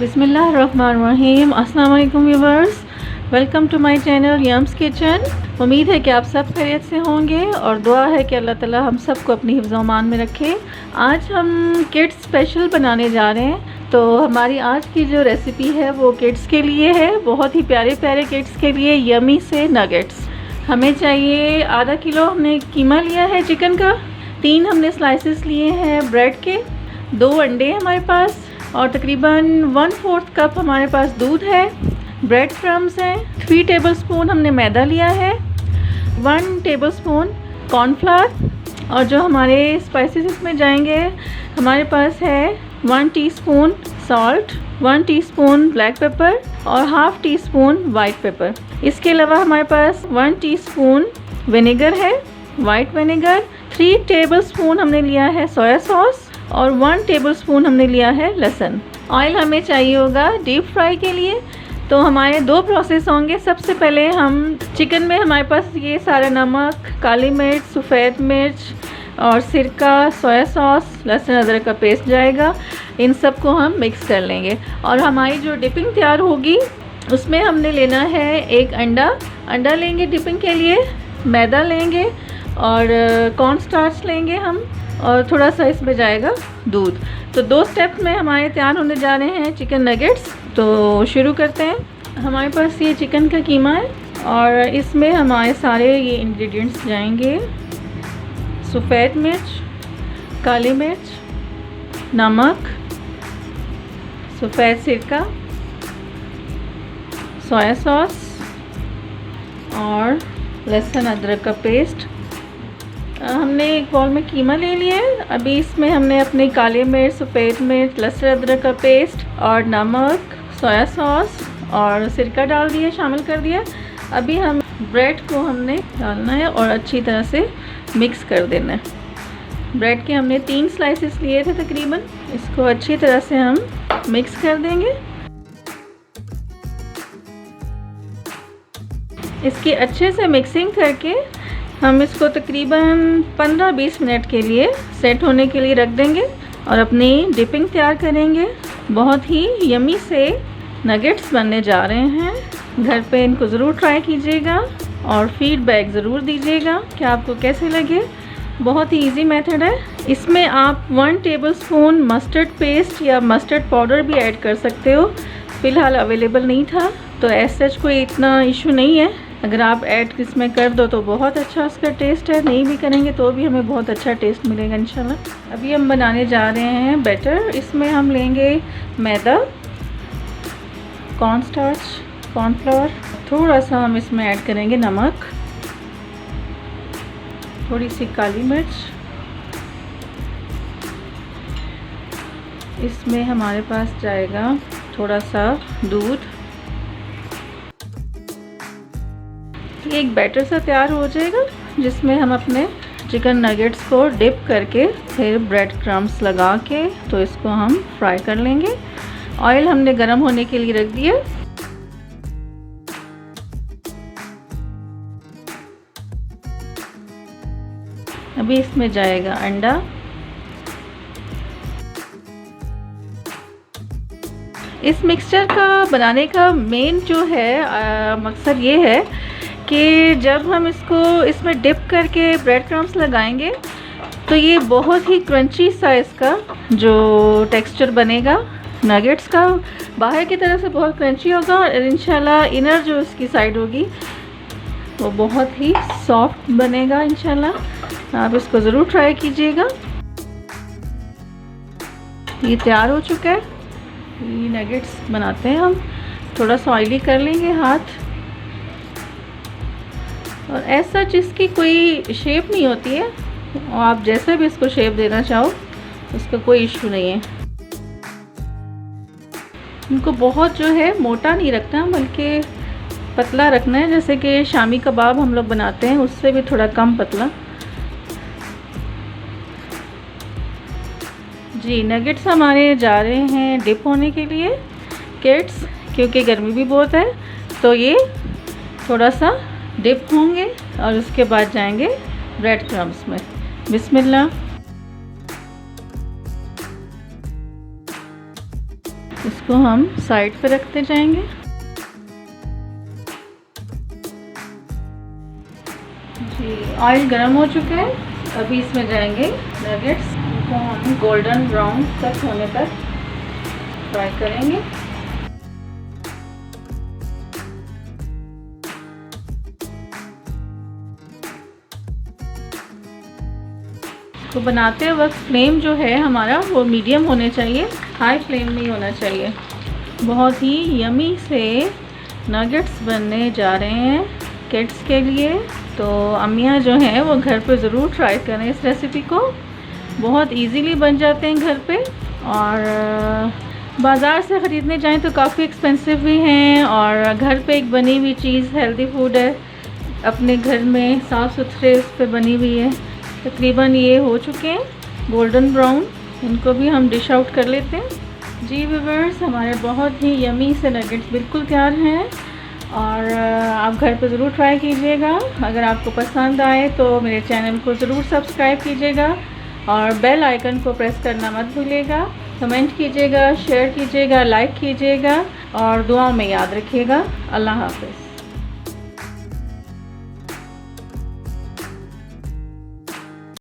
बिस्मिल्लाहिर्रहमानिर्रहीम। अस्सलाम वालेकुम viewers, welcome to my channel Yum's Kitchen. उम्मीद है कि आप सब खैरियत से होंगे और दुआ है कि अल्लाह ताला हम सबको अपनी हिफ्ज़ अमान में रखे। आज हम किड्स स्पेशल बनाने जा रहे हैं। तो हमारी आज की जो रेसिपी है वो किड्स के लिए है, बहुत ही प्यारे प्यारे किड्स के लिए यमी से नगेट्स। हमें चाहिए आधा किलो हमने कीमा लिया है चिकन का, 3 हमने स्लाइसेस लिए हैं ब्रेड के, 2 अंडे हमारे पास और तकरीबन 1/4 कप हमारे पास दूध है, ब्रेड क्रम्स हैं, 3 टेबलस्पून हमने मैदा लिया है, 1 टेबलस्पून कॉर्नफ्लावर और जो हमारे स्पाइसेस इसमें जाएंगे हमारे पास है 1 teaspoon salt, 1 teaspoon black pepper और half teaspoon white pepper. इसके अलावा हमारे पास 1 टीस्पून विनेगर है, वाइट विनेगर, 3 टेबलस्पून हमने लिया है सोया सॉस और 1 टेबलस्पून हमने लिया है लहसुन। ऑयल हमें चाहिए होगा डीप फ्राई के लिए। तो हमारे 2 प्रोसेस होंगे। सबसे पहले हम चिकन में हमारे पास ये सारा नमक, काली मिर्च, सफ़ेद मिर्च और सिरका, सोया सॉस, लहसुन अदरक का पेस्ट जाएगा। इन सब को हम मिक्स कर लेंगे और हमारी जो डिपिंग तैयार होगी उसमें हमने लेना है 1 अंडा लेंगे डिपिंग के लिए, मैदा लेंगे और कॉर्न स्टार्च लेंगे हम और थोड़ा सा इसमें जाएगा दूध। तो 2 स्टेप्स में हमारे तैयार होने जा रहे हैं चिकन नगेट्स। तो शुरू करते हैं। हमारे पास ये चिकन का कीमा है और इसमें हमारे सारे ये इंग्रेडिएंट्स जाएंगे। सफ़ेद मिर्च, काली मिर्च, नमक, सफ़ेद सिरका, सोया सॉस और लहसुन अदरक का पेस्ट। हमने एक बाउल में कीमा ले लिया है। अभी इसमें हमने अपने काले मिर्च, सफ़ेद मिर्च, लहसुन अदरक का पेस्ट और नमक, सोया सॉस और सिरका डाल दिया, शामिल कर दिया। अभी हम ब्रेड को हमने डालना है और अच्छी तरह से मिक्स कर देना है। ब्रेड के हमने 3 स्लाइसेस लिए थे तकरीबन, इसको अच्छी तरह से हम मिक्स कर देंगे। इसकी अच्छे से मिक्सिंग करके हम इसको तकरीबन 15-20 मिनट के लिए सेट होने के लिए रख देंगे और अपनी डिपिंग तैयार करेंगे। बहुत ही यमी से नगेट्स बनने जा रहे हैं। घर पे इनको ज़रूर ट्राई कीजिएगा और फीडबैक ज़रूर दीजिएगा कि आपको कैसे लगे। बहुत ही इजी मेथड है। इसमें आप 1 टेबलस्पून मस्टर्ड पेस्ट या मस्टर्ड पाउडर भी ऐड कर सकते हो। फ़िलहाल अवेलेबल नहीं था तो ऐसा कोई इतना इशू नहीं है। अगर आप ऐड इसमें कर दो तो बहुत अच्छा उसका टेस्ट है, नहीं भी करेंगे तो भी हमें बहुत अच्छा टेस्ट मिलेगा इंशाल्लाह। अभी हम बनाने जा रहे हैं बैटर। इसमें हम लेंगे मैदा, कॉर्न स्टार्च, कॉर्नफ्लावर, थोड़ा सा हम इसमें ऐड करेंगे नमक, थोड़ी सी काली मिर्च। इसमें हमारे पास जाएगा थोड़ा सा दूध। एक बैटर सा तैयार हो जाएगा जिसमें हम अपने चिकन नगेट्स को डिप करके फिर ब्रेड क्रम्स लगा के तो इसको हम फ्राई कर लेंगे। ऑयल हमने गरम होने के लिए रख दिया। अभी इसमें जाएगा अंडा। इस मिक्सचर का बनाने का मेन जो है मकसद ये है कि जब हम इसको इसमें डिप करके ब्रेड क्रम्स लगाएंगे तो ये बहुत ही क्रंची सा इसका जो टेक्सचर बनेगा नगेट्स का, बाहर की तरफ से बहुत क्रंची होगा और इंशाल्लाह इनर जो इसकी साइड होगी वो बहुत ही सॉफ्ट बनेगा इंशाल्लाह। आप इसको ज़रूर ट्राई कीजिएगा। ये तैयार हो चुका है। ये नगेट्स बनाते हैं हम। थोड़ा सा ऑयली कर लेंगे हाथ और ऐसा जिसकी कोई शेप नहीं होती है और आप जैसे भी इसको शेप देना चाहो उसका कोई इशू नहीं है। इनको बहुत जो है मोटा नहीं रखना बल्कि पतला रखना है, जैसे कि शामी कबाब हम लोग बनाते हैं उससे भी थोड़ा कम पतला। जी नगेट्स हमारे जा रहे हैं डिप होने के लिए किड्स, क्योंकि गर्मी भी बहुत है तो ये थोड़ा सा डिप होंगे और उसके बाद जाएंगे ब्रेड क्रम्स में। बिस्मिल्लाह। इसको हम साइड पे रखते जाएंगे। जी, ऑयल गर्म हो चुका है। अभी इसमें जाएंगे नगेट्स, इनको हम गोल्डन ब्राउन तक होने तक फ्राई करेंगे। तो बनाते वक्त फ्लेम जो है हमारा वो मीडियम होने चाहिए, हाई फ्लेम नहीं होना चाहिए। बहुत ही यमी से नगेट्स बनने जा रहे हैं किड्स के लिए। तो अम्मियाँ जो हैं वो घर पे ज़रूर ट्राई करें इस रेसिपी को। बहुत इजीली बन जाते हैं घर पे, और बाज़ार से ख़रीदने जाएं तो काफ़ी एक्सपेंसिव भी हैं, और घर पे एक बनी हुई चीज़ हेल्दी फूड है, अपने घर में साफ़ सुथरे उस पर बनी हुई है। तकरीबन ये हो चुके हैं गोल्डन ब्राउन, इनको भी हम डिश आउट कर लेते हैं। जी व्यूअर्स, हमारे बहुत ही यमी से नगेट्स बिल्कुल तैयार हैं, और आप घर पे ज़रूर ट्राई कीजिएगा। अगर आपको पसंद आए तो मेरे चैनल को ज़रूर सब्सक्राइब कीजिएगा, और बेल आइकन को प्रेस करना मत भूलिएगा। कमेंट कीजिएगा, शेयर कीजिएगा, लाइक कीजिएगा, और दुआ में याद रखिएगा। अल्लाह हाफ़िज़।